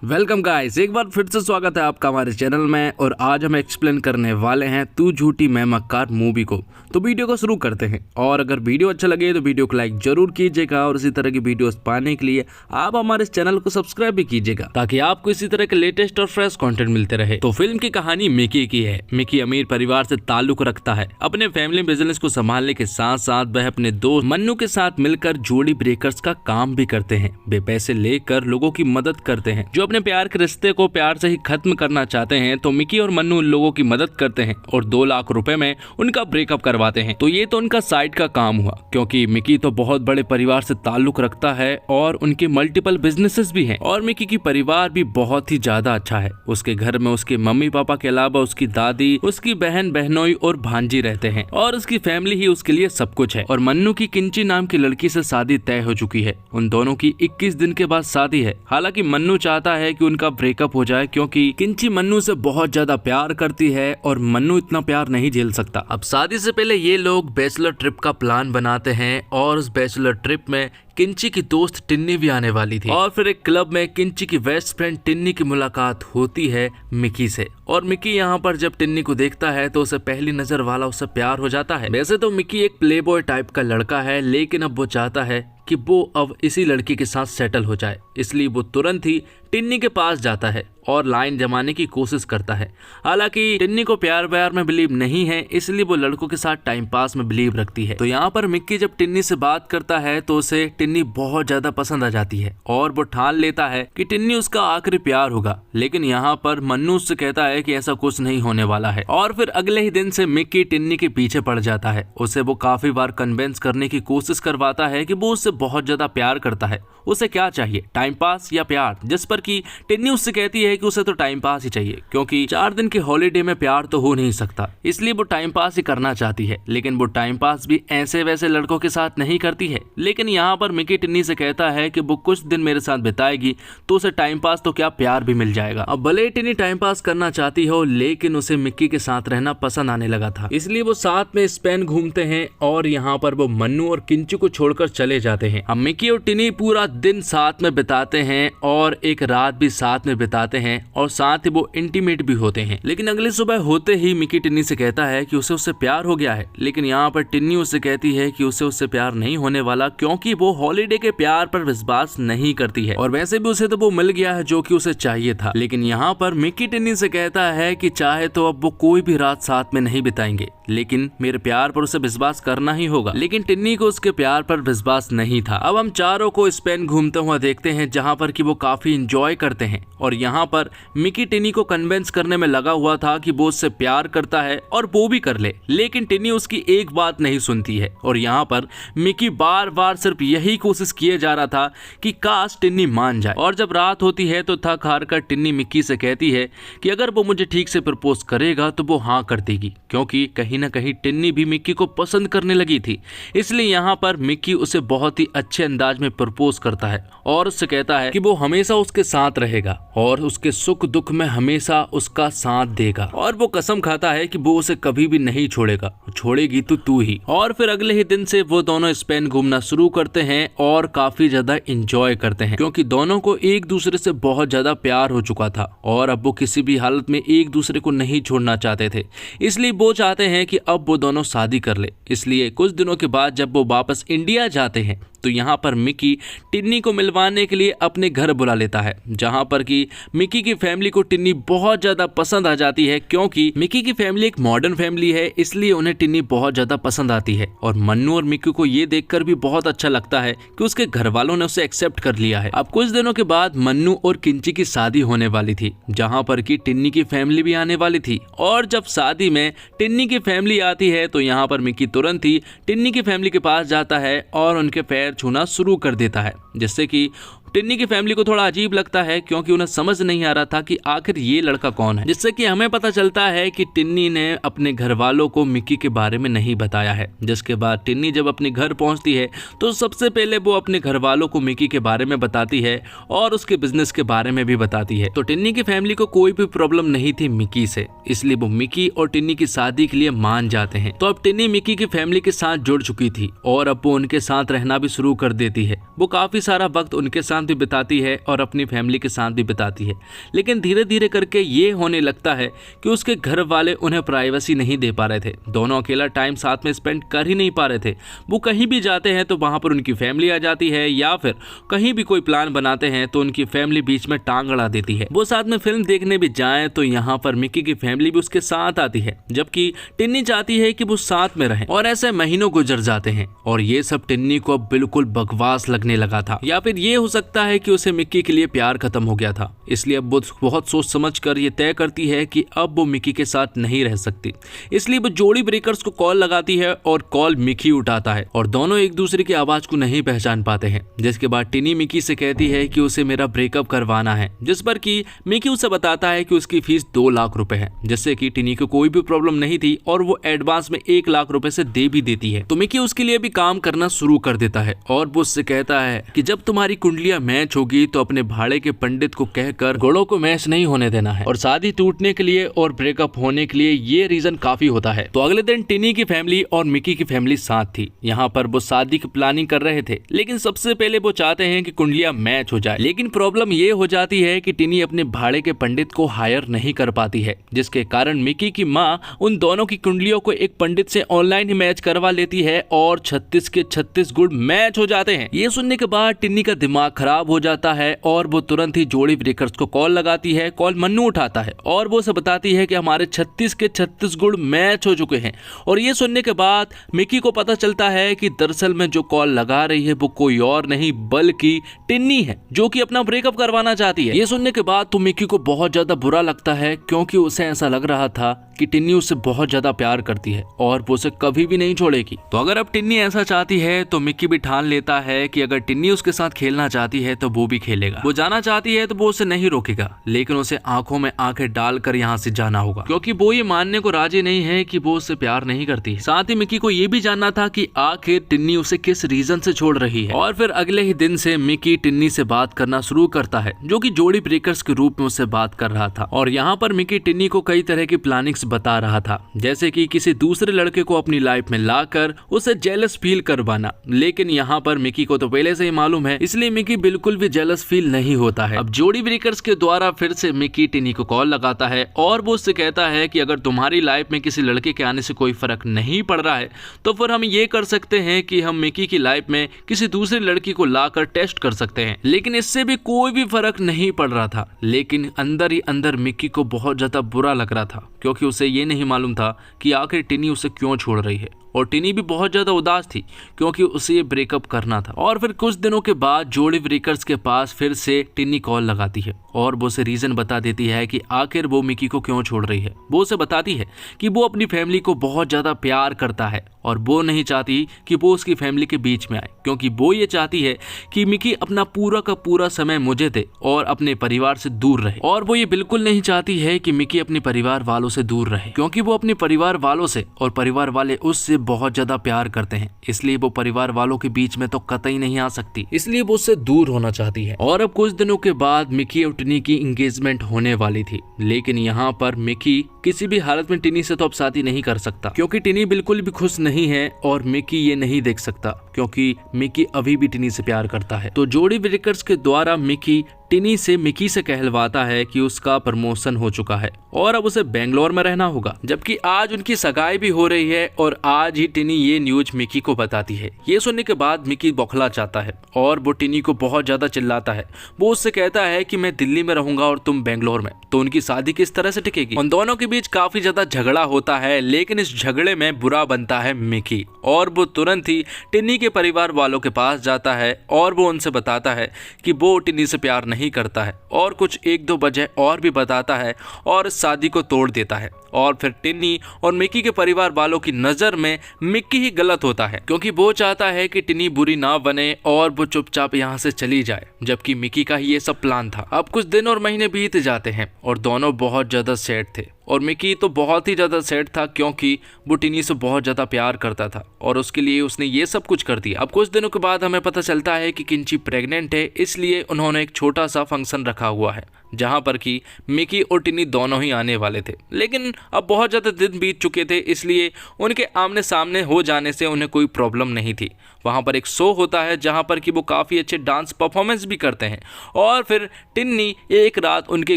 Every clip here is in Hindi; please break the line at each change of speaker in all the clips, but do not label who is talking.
वेलकम गाइस, एक बार फिर से स्वागत है आपका हमारे चैनल में। और आज हम एक्सप्लेन करने वाले हैं तू झूठी मैं मक्कार मूवी को। तो वीडियो को शुरू करते हैं। और अगर वीडियो अच्छा लगे तो वीडियो को लाइक जरूर कीजिएगा और इसी तरह की वीडियोस पाने के लिए आप हमारे इस चैनल को सब्सक्राइब भी कीजिएगा ताकि आपको इसी तरह के लेटेस्ट और फ्रेश कंटेंट मिलते रहे। तो फिल्म की कहानी मिकी की है। मिकी अमीर परिवार से ताल्लुक रखता है। अपने फैमिली बिजनेस को संभालने के साथ साथ वह अपने दोस्त मन्नू के साथ मिलकर जोड़ी ब्रेकर्स का काम भी करते हैं। वे पैसे लेकर लोगों की मदद करते हैं जो अपने प्यार के रिश्ते को प्यार से ही खत्म करना चाहते हैं। तो मिकी और मन्नू उन लोगों की मदद करते हैं और 2 लाख रुपए में उनका ब्रेकअप करवाते हैं। तो ये तो उनका साइड का काम हुआ, क्योंकि मिकी तो बहुत बड़े परिवार से ताल्लुक रखता है और उनके मल्टीपल बिजनेसेस भी हैं। और मिकी की परिवार भी बहुत ही ज्यादा अच्छा है। उसके घर में उसके मम्मी पापा के अलावा उसकी दादी, उसकी बहन बहनोई और भांजी रहते हैं और उसकी फैमिली ही उसके लिए सब कुछ है। और मन्नू की किंची नाम की लड़की से शादी तय हो चुकी है। उन दोनों की 21 दिन के बाद शादी है। हालांकि मन्नू चाहता है कि उनका ब्रेकअप हो जाए, क्योंकि किंची मन्नू से बहुत ज्यादा प्यार करती है और मन्नू इतना प्यार नहीं झेल सकता। अब शादी से पहले ये लोग बैचलर ट्रिप का प्लान बनाते हैं और उस बैचलर ट्रिप में किंची की दोस्त टिन्नी भी आने वाली थी। और फिर एक क्लब में किंची की बेस्ट फ्रेंड टिन्नी की मुलाकात होती है मिकी से। और मिकी यहाँ पर जब टिन्नी को देखता है तो उसे पहली नजर वाला उससे प्यार हो जाता है। वैसे तो मिकी एक प्लेबॉय टाइप का लड़का है, लेकिन अब वो चाहता है कि वो अब इसी लड़की के साथ सेटल हो जाए। इसलिए वो तुरंत ही टिन्नी के पास जाता है और लाइन जमाने की कोशिश करता है। हालांकि टिन्नी को प्यार व्यार में बिलीव नहीं है, इसलिए वो लड़कों के साथ टाइम पास में बिलीव रखती है। तो यहाँ पर मिक्की जब टिन्नी से बात करता है तो उसे टिन्नी बहुत ज्यादा पसंद आ जाती है और वो ठान लेता है कि टिन्नी उसका आखिरी प्यार होगा। लेकिन यहाँ पर मन्नू उससे कहता है कि ऐसा कुछ नहीं होने वाला है। और फिर अगले ही दिन से मिक्की टिन्नी के पीछे पड़ जाता है। उसे वो काफी बार कन्विंस करने की कोशिश करवाता है कि वो उससे बहुत ज्यादा प्यार करता है। उसे क्या चाहिए, टाइम पास या प्यार? जिस पर कि टिन्नी उससे कहती है कि उसे तो टाइम पास ही चाहिए, क्योंकि 4 दिन के हॉलीडे में प्यार तो हो नहीं सकता। इसलिए वो टाइम पास ही करना चाहती है। लेकिन वो टाइम पास भी ऐसे वैसे लड़कों के साथ नहीं करती है। लेकिन यहाँ पर मिकी टिन्नी से कहता है कि वो कुछ दिन मेरे साथ बिताएगी तो उसे टाइम पास तो क्या प्यार भी मिल जाएगा। अब भले टिन्नी टाइम पास करना चाहती हो, लेकिन उसे मिक्की के साथ रहना पसंद आने लगा था। इसलिए वो साथ में स्पेन घूमते हैं और यहाँ पर वो मन्नू और किंचू को छोड़कर चले जाते हैं। अब मिकी और टिन्नी पूरा दिन साथ में बिताते हैं और एक रात भी साथ में बिताते हैं और साथ ही वो इंटीमेट भी होते हैं। लेकिन अगली सुबह होते ही मिकी टिन्नी से कहता है कि उसे उससे प्यार हो गया है। लेकिन यहाँ पर टिन्नी उससे कहती है कि उसे उससे प्यार नहीं होने वाला, क्योंकि वो हॉलीडे के प्यार पर विश्वास नहीं करती है। और वैसे भी उसे तो वो मिल गया है जो कि उसे चाहिए था। लेकिन यहाँ पर मिकी टिन्नी से कहता है कि चाहे तो अब वो कोई भी रात साथ में नहीं बिताएंगे, लेकिन मेरे प्यार पर उसे विश्वास करना ही होगा। लेकिन टिन्नी को उसके प्यार पर विश्वास नहीं था। अब हम चारों को स्पेन घूमते हुए देखते हैं, जहाँ पर कि वो काफी इंजॉय करते हैं। और यहाँ पर मिकी टिन्नी को कन्विंस करने में लगा हुआ था कि वो उससे प्यार करता है और वो भी कर ले। लेकिन टिन्नी उसकी एक बात नहीं सुनती है। और यहाँ पर मिकी बार बार सिर्फ यही कोशिश किए जा रहा था कि काश टिन्नी मान जाए। और जब रात होती है तो थक हार कर टिन्नी मिकी से कहती है कि अगर वो मुझे ठीक से प्रपोज करेगा तो वो हाँ कर देगी, क्योंकि कहीं ना कहीं टिन्नी भी मिकी को पसंद करने लगी थी। इसलिए यहाँ पर मिकी उसे बहुत ही अच्छे अंदाज में प्रपोज करता है और उससे कहता है कि वो हमेशा उसके साथ रहेगा और उसके सुख दुख में हमेशा उसका साथ देगा। और वो कसम खाता है कि वो उसे कभी भी नहीं छोड़ेगा, छोड़ेगी तो तू ही। और फिर अगले ही दिन से वो दोनों स्पेन घूमना शुरू करते हैं और काफी ज्यादा एंजॉय करते हैं, क्योंकि दोनों को एक दूसरे से बहुत ज्यादा प्यार हो चुका था और अब वो किसी भी हालत में एक दूसरे को नहीं छोड़ना चाहते थे। इसलिए वो चाहते हैं कि अब वो दोनों शादी कर ले। इसलिए कुछ दिनों के बाद जब वो वापस इंडिया जाते हैं तो यहाँ पर मिकी टिन्नी को मिलवाने के लिए अपने घर बुला लेता है, जहाँ पर कि मिकी की फैमिली को टिन्नी बहुत ज्यादा पसंद आ जाती है, क्योंकि मिकी की फैमिली एक मॉडर्न फैमिली है। इसलिए उन्हें टिन्नी बहुत ज्यादा पसंद आती है। और मन्नू और मिकी को ये देखकर भी बहुत अच्छा लगता है कि उसके घर वालों ने उसे एक्सेप्ट कर लिया है। अब कुछ दिनों के बाद मन्नू और किंची की शादी होने वाली थी, जहाँ पर कि टिन्नी की फैमिली भी आने वाली थी। और जब शादी में टिन्नी की फैमिली आती है तो यहाँ पर मिकी तुरंत ही टिन्नी की फैमिली के पास जाता है और उनके पैर छूना शुरू कर देता है, जिससे कि टिन्नी की फैमिली को थोड़ा अजीब लगता है, क्योंकि उन्हें समझ नहीं आ रहा था कि आखिर ये लड़का कौन है। जिससे कि हमें पता चलता है कि टिन्नी ने अपने घर वालों को मिकी के बारे में नहीं बताया है। जिसके बाद टिन्नी जब अपने घर पहुंचती है तो सबसे पहले वो अपने घर वालों को मिकी के बारे में बताती है और उसके बिजनेस के बारे में भी बताती है। तो टिन्नी की फैमिली को कोई भी प्रॉब्लम नहीं थी मिकी से, इसलिए वो मिकी और टिन्नी की शादी के लिए मान जाते हैं। तो अब टिन्नी मिकी की फैमिली के साथ जुड़ चुकी थी और अब वो उनके साथ रहना भी शुरू कर देती है। वो काफी सारा वक्त उनके साथ भी बिताती है और अपनी फैमिली के साथ भी बिताती है, लेकिन धीरे धीरे करके ये होने लगता है कि उसके घर वाले उन्हें प्राइवेसी नहीं दे पा रहे थे। दोनों अकेला टाइम साथ में स्पेंड कर ही नहीं पा रहे थे। वो कहीं भी जाते हैं तो वहाँ पर उनकी फैमिली आ जाती है, या फिर कहीं भी कोई प्लान बनाते हैं तो उनकी फैमिली बीच में टांग अड़ा देती है। वो साथ में फिल्म देखने भी जाएं तो यहाँ पर मिकी की फैमिली भी उसके साथ आती है, जबकि टिन्नी चाहती है कि वो साथ में रहें। और ऐसे महीनों गुजर जाते हैं और ये सब टिन्नी को अब बिल्कुल बकवास लगने लगा था, या फिर ये हो सकता है कि उसे मिक्की के लिए प्यार खत्म हो गया था। इसलिए अब वो बहुत सोच समझ कर ये तय करती है कि अब वो मिक्की के साथ नहीं रह सकती। इसलिए वो जोड़ी ब्रेकर्स को कॉल लगाती है और कॉल मिक्की उठाता है और दोनों एक दूसरे की आवाज को नहीं पहचान पाते हैं। जिसके बाद टिन्नी मिक्की से कहती है कि उसे मेरा ब्रेकअप करवाना है, जिस पर कि मिक्की उसे बताता है कि उसकी फीस 2 लाख रुपए है, जिससे कि टिन्नी को कोई भी प्रॉब्लम नहीं थी और वो एडवांस में 1 लाख रुपए से दे भी देती है। तो मिक्की उसके लिए भी काम करना शुरू कर देता है और वो उससे कहता है कि जब तुम्हारी कुंडलियां मैच होगी तो अपने भाड़े के पंडित को कहकर घोड़ों को मैच नहीं होने देना है। और शादी टूटने के लिए और ब्रेकअप होने के लिए ये रीजन काफी होता है। तो अगले दिन टिनी की फैमिली और मिक्की की फैमिली साथ थी। यहाँ पर वो शादी की प्लानिंग कर रहे थे, लेकिन सबसे पहले वो चाहते हैं कि कुंडलियां मैच हो जाए। लेकिन प्रॉब्लम ये हो जाती है कि टिनी अपने भाड़े के पंडित को हायर नहीं कर पाती है, जिसके कारण मिक्की की माँ उन दोनों की कुंडलियों को एक पंडित से ऑनलाइन ही मैच करवा लेती है और 36 के 36 गुण मैच हो जाते हैं। ये सुनने के बाद टिन्नी का दिमाग खराब हो जाता है और वो तुरंत ही जोड़ी ब्रेकर्स को कॉल लगाती है। कॉल मन्नू उठाता है और वो उसे बताती है कि हमारे 36 के 36 गुण मैच हो चुके हैं। और ये सुनने के बाद मिक्की को पता चलता है कि दरअसल में जो कॉल लगा रही है वो कोई और नहीं बल्कि टिन्नी है, जो कि अपना ब्रेकअप करवाना चाहती है। ये सुनने के बाद तो मिक्की को बहुत ज्यादा बुरा लगता है, क्योंकि उसे ऐसा लग रहा था कि टिन्नी उससे बहुत ज्यादा प्यार करती है और वो उसे कभी भी नहीं छोड़ेगी। तो अगर अब टिन्नी ऐसा चाहती है तो मिक्की भी ठान लेता है कि अगर टिन्नी उसके साथ खेलना चाहती है तो वो भी खेलेगा। वो जाना चाहती है तो वो उसे नहीं रोकेगा, लेकिन उसे आंखों में आंखें डालकर यहाँ से जाना होगा, क्योंकि वो ये मानने को राजी नहीं है कि वो उससे प्यार नहीं करती। साथ ही मिक्की को ये भी जानना था कि आखिर टिन्नी उसे किस रीजन से छोड़ रही है। और फिर अगले ही दिन से मिक्की टिन्नी से बात करना शुरू करता है, जो कि जोड़ी ब्रेकर्स के रूप में उससे बात कर रहा था। और यहाँ पर मिक्की टिन्नी को कई तरह की प्लानिंग्स बता रहा था, जैसे कि किसी दूसरे लड़के को अपनी लाइफ में लाकर उसे जेलस फील करवाना। लेकिन यहाँ पर मिक्की को तो पहले से ही मालूम है, इसलिए मिक्की बिल्कुल भी जेलस फील नहीं होता है। अब जोड़ी ब्रेकर्स के द्वारा फिर से मिक्की टिन्नी को कॉल लगाता है और वो उससे कहता है कि अगर तुम्हारी लाइफ में किसी लड़के के आने से कोई फर्क नहीं पड़ रहा है तो फिर हम ये कर सकते हैं कि हम मिक्की की लाइफ में किसी दूसरी लड़की को लाकर टेस्ट कर सकते हैं। लेकिन इससे भी कोई भी फर्क नहीं पड़ रहा था। लेकिन अंदर ही अंदर मिक्की को बहुत ज्यादा बुरा लग रहा था, क्योंकि उसे ये नहीं मालूम था कि आखिर टिन्नी उसे क्यों छोड़ रही है। और टिनी भी बहुत ज्यादा उदास थी, क्योंकि उसे ये ब्रेकअप करना था। और फिर कुछ दिनों के बाद जोड़ी ब्रेकर्स के पास फिर से टिनी कॉल लगाती है और वो उसे रीजन बता देती है कि आखिर वो मिक्की को क्यों छोड़ रही है। वो उसे बताती है कि वो अपनी फैमिली को बहुत ज्यादा प्यार करता है और वो नहीं चाहती कि वो उसकी फैमिली के बीच में आए, क्योंकि वो ये चाहती है कि मिक्की अपना पूरा का पूरा समय मुझे दे और अपने परिवार से दूर रहे। और वो ये बिल्कुल नहीं चाहती है कि मिक्की अपने परिवार वालों से दूर रहे, क्योंकि वो अपने परिवार वालों से और परिवार वाले उससे बहुत ज्यादा प्यार करते हैं। इसलिए वो परिवार वालों के बीच में तो कतई नहीं आ सकती, इसलिए वो उससे दूर होना चाहती है। और अब कुछ दिनों के बाद मिक्की और टिनी की एंगेजमेंट होने वाली थी, लेकिन यहाँ पर मिक्की किसी भी हालत में टिनी से तो अब शादी नहीं कर सकता, क्योंकि टिनी बिल्कुल भी खुश नहीं है और मिक्की ये नहीं देख सकता, क्योंकि मिक्की अभी भी टिनी से प्यार करता है। तो जोड़ी ब्रेकर्स के द्वारा मिक्की टिनी से मिक्की से कहलवाता है कि उसका प्रमोशन हो चुका है और अब उसे बेंगलोर में रहना होगा, जबकि आज उनकी सगाई भी हो रही है और आज ही टिनी ये न्यूज मिक्की को बताती है। ये सुनने के बाद मिक्की बौखला जाता है और वो टिनी को बहुत ज्यादा चिल्लाता है। वो उससे कहता है कि मैं दिल्ली में रहूंगा और तुम बेंगलोर में, तो उनकी शादी किस तरह से टिकेगी। उन दोनों के बीच काफी ज्यादा झगड़ा होता है, लेकिन इस झगड़े में बुरा बनता है मिक्की और वो तुरंत ही टिनी के परिवार वालों के पास जाता है और वो उनसे बताता है कि वो टिनी से प्यार नहीं करता है और कुछ 1-2 वजह और भी बताता है और शादी को तोड़ देता है। और फिर टिनी और मिक्की के परिवार वालों की नजर में मिक्की ही गलत होता है, क्योंकि वो चाहता है कि टिनी बुरी ना बने और वो चुपचाप यहाँ से चली जाए, जबकि मिक्की का ही ये सब प्लान था। अब कुछ दिन और महीने बीत जाते हैं और दोनों बहुत ज्यादा सैड थे और मिक्की तो बहुत ही ज्यादा सैड था, क्योंकि वो टिनी से बहुत ज्यादा प्यार करता था और उसके लिए उसने ये सब कुछ कर दिया। अब कुछ दिनों के बाद हमें पता चलता है कि किंची प्रेग्नेंट है, इसलिए उन्होंने एक छोटा सा फंक्शन रखा हुआ है जहां पर कि मिक्की और टिनी दोनों ही आने वाले थे। लेकिन अब बहुत ज़्यादा दिन बीत चुके थे, इसलिए उनके आमने सामने हो जाने से उन्हें कोई प्रॉब्लम नहीं थी। वहाँ पर एक शो होता है जहाँ पर कि वो काफ़ी अच्छे डांस परफॉर्मेंस भी करते हैं और फिर टिन्नी एक रात उनके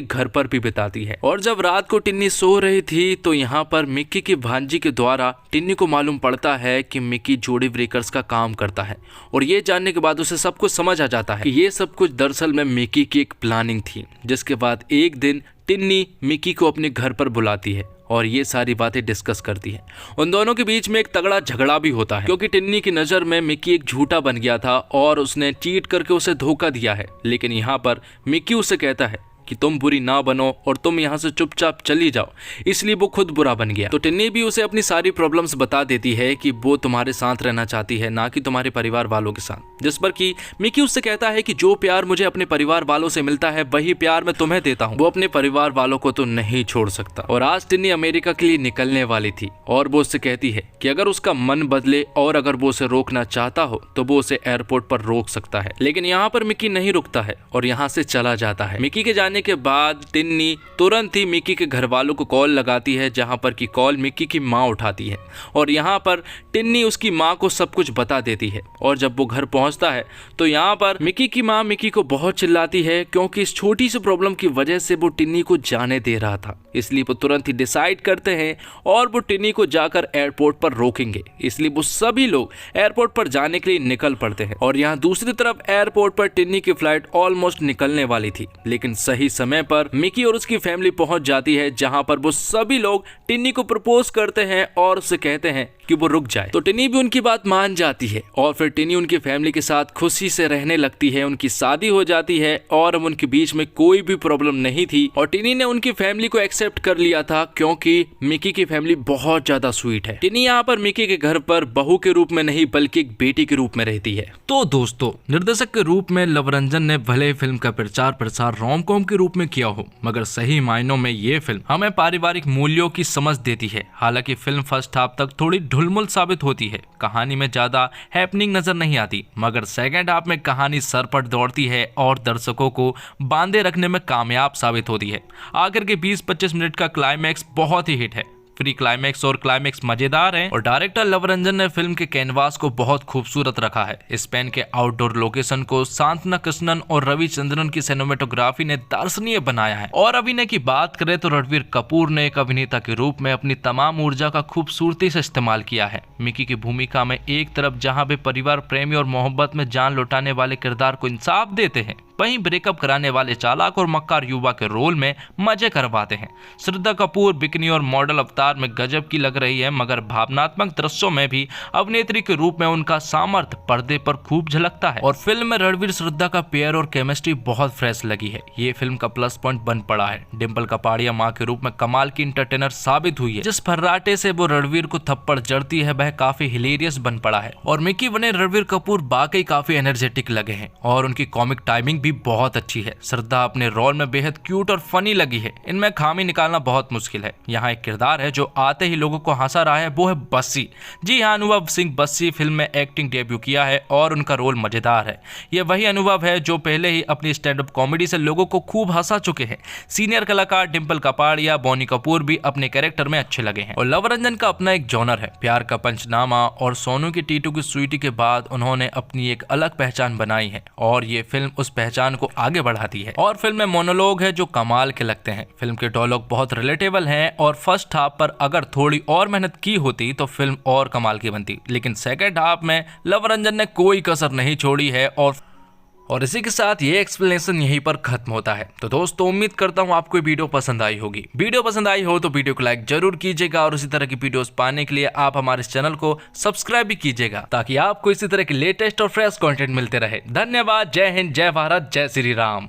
घर पर भी बिताती है। और जब रात को टिन्नी सो रही थी तो यहाँ पर मिक्की की भांजी के द्वारा टिन्नी को मालूम पड़ता है कि मिक्की जोड़ी ब्रेकर्स का काम करता है और ये जानने के बाद उसे सब कुछ समझ आ जाता है कि ये सब कुछ दरअसल में मिक्की की एक प्लानिंग थी। जिसके बाद एक दिन टिन्नी मिक्की को अपने घर पर बुलाती है और ये सारी बातें डिस्कस करती है। उन दोनों के बीच में एक तगड़ा झगड़ा भी होता है क्योंकि टिन्नी की नज़र में मिक्की एक झूठा बन गया था और उसने चीट करके उसे धोखा दिया है। लेकिन यहाँ पर मिक्की उसे कहता है कि तुम बुरी ना बनो और तुम यहाँ से चुपचाप चली जाओ, इसलिए वो खुद बुरा बन गया। तो टिन्नी भी उसे अपनी सारी प्रॉब्लम्स बता देती है कि वो तुम्हारे साथ रहना चाहती है, ना कि तुम्हारे परिवार वालों के साथ। जिस पर कि मिक्की उससे कहता है कि जो प्यार मुझे अपने परिवार वालों से मिलता है वही प्यार मैं तुम्हें देता हूँ, वो अपने परिवार वालों को तो नहीं छोड़ सकता। और आज टिन्नी अमेरिका के लिए निकलने वाली थी और वो उससे कहती है कि अगर उसका मन बदले और अगर वो उसे रोकना चाहता हो तो वो उसे एयरपोर्ट पर रोक सकता है। लेकिन यहाँ पर मिक्की नहीं रुकता है और यहाँ से चला जाता है। मिक्की के जाने के बाद टिन्नी तुरंत ही मिक्की के घर वालों को कॉल लगाती है, जहां पर की कॉल मिक्की की माँ उठाती है और यहाँ पर टिन्नी उसकी माँ को सब कुछ बता देती है। और जब वो घर पहुंचता है तो यहाँ पर मिक्की की माँ मिक्की को बहुत चिल्लाती है क्योंकि इस छोटी सी प्रॉब्लम की वजह से वो टिन्नी को जाने दे रहा था। इसलिए वो तुरंत ही डिसाइड करते हैं और वो टिन्नी को जाकर एयरपोर्ट पर रोकेंगे। इसलिए वो सभी लोग एयरपोर्ट पर जाने के लिए निकल पड़ते हैं और यहाँ दूसरी तरफ एयरपोर्ट पर टिन्नी की फ्लाइट ऑलमोस्ट निकलने वाली थी, लेकिन सही समय पर मिक्की और उसकी फैमिली पहुंच जाती है, जहां पर वो सभी लोग टिन्नी को प्रपोज करते हैं और उसे कहते हैं कि वो रुक जाए। तो टिन्नी भी उनकी बात मान जाती है और फिर टिन्नी उनकी फैमिली के साथ खुशी से रहने लगती है। उनकी शादी हो जाती है और अब उनके बीच में कोई भी प्रॉब्लम नहीं थी और टिन्नी ने उनकी फैमिली को एक्सेप्ट कर लिया था क्योंकि मिक्की की फैमिली बहुत ज्यादा स्वीट है। टिन्नी यहाँ पर मिक्की के घर पर बहू के रूप में नहीं बल्कि एक बेटी के रूप में रहती है। तो दोस्तों, निर्देशक के रूप में लवरंजन ने भले फिल्म का प्रचार रोम कॉम के रूप में किया हो, मगर सही मायनों में ये फिल्म हमें पारिवारिक मूल्यों की समझ देती है। हालांकि फिल्म फर्स्ट हाफ तक थोड़ी ढुलमुल साबित होती है, कहानी में ज्यादा हैपनिंग नजर नहीं आती, मगर सेकंड हाफ में कहानी सर पर दौड़ती है और दर्शकों को बांधे रखने में कामयाब साबित होती है। आखिर के 20-25 मिनट का क्लाइमैक्स बहुत ही हिट है। प्री क्लाइमैक्स और क्लाइमैक्स मजेदार है और डायरेक्टर लवरंजन ने फिल्म के कैनवास को बहुत खूबसूरत रखा है। स्पेन के आउटडोर लोकेशन को सांतना कृष्णन और रविचंद्रन की सिनेमेटोग्राफी ने दर्शनीय बनाया है। और अभिनय की बात करें तो रणवीर कपूर ने एक अभिनेता के रूप में अपनी तमाम ऊर्जा का खूबसूरती से इस्तेमाल किया है। मिक्की की भूमिका में एक तरफ जहां वे परिवार प्रेमी और मोहब्बत में जान लौटाने वाले किरदार को इंसाफ देते हैं, वहीं ब्रेकअप कराने वाले चालाक और मक्कार युवा के रोल में मजे करवाते हैं। श्रद्धा कपूर बिकनी और मॉडल अवतार में गजब की लग रही है, मगर भावनात्मक दृश्यों में भी अभिनेत्री के रूप में उनका सामर्थ्य पर्दे पर खूब झलकता है। और फिल्म में रणवीर श्रद्धा का पेयर और केमिस्ट्री बहुत फ्रेश लगी है। ये फिल्म का प्लस पॉइंट बन पड़ा है। डिम्पल कपाड़िया माँ के रूप में कमाल की इंटरटेनर साबित हुई है। जिस फर्राटे से वो रणवीर को थप्पड़ जड़ती है वह काफी हिलेरियस बन पड़ा है। और मिक्की बने रणवीर कपूर वाकई काफी एनर्जेटिक लगे हैं और उनकी कॉमिक टाइमिंग भी बहुत अच्छी है। श्रद्धा अपने रोल में बेहद क्यूट और फनी लगी है। इनमें खामी निकालना बहुत मुश्किल है। यहाँ एक किरदार है जो आते ही लोगों को हंसा रहा है, वो है बस्सी। जी हाँ, अनुभव सिंह बस्सी फिल्म में एक्टिंग डेब्यू किया है और उनका रोल मजेदार है। यह वही अनुभव है जो पहले ही अपनी स्टैंड अप कॉमेडी से लोगों को खूब हंसा चुके हैं। सीनियर कलाकार डिम्पल कपाड़िया, बोनी कपूर भी अपने कैरेक्टर में अच्छे लगे हैं। और लवरंजन का अपना एक जॉनर है। प्यार का पंचनामा और सोनू की टीटू की स्वीटी के बाद उन्होंने अपनी एक अलग पहचान बनाई है और ये फिल्म उस पहचान को आगे बढ़ाती है। और फिल्म में मोनोलॉग है जो कमाल के लगते हैं। फिल्म के डायलॉग बहुत रिलेटेबल हैं और फर्स्ट हाफ पर अगर थोड़ी और मेहनत की होती तो फिल्म और कमाल की बनती, लेकिन सेकंड हाफ में लवरंजन ने कोई कसर नहीं छोड़ी है। और इसी के साथ ये एक्सप्लेनेशन यहीं पर खत्म होता है। तो दोस्तों, उम्मीद करता हूँ आपको वीडियो पसंद आई होगी। वीडियो पसंद आई हो तो वीडियो को लाइक जरूर कीजिएगा और इसी तरह की वीडियोस पाने के लिए आप हमारे चैनल को सब्सक्राइब भी कीजिएगा ताकि आपको इसी तरह के लेटेस्ट और फ्रेश कंटेंट मिलते रहे। धन्यवाद। जय हिंद, जय भारत, जय श्री राम।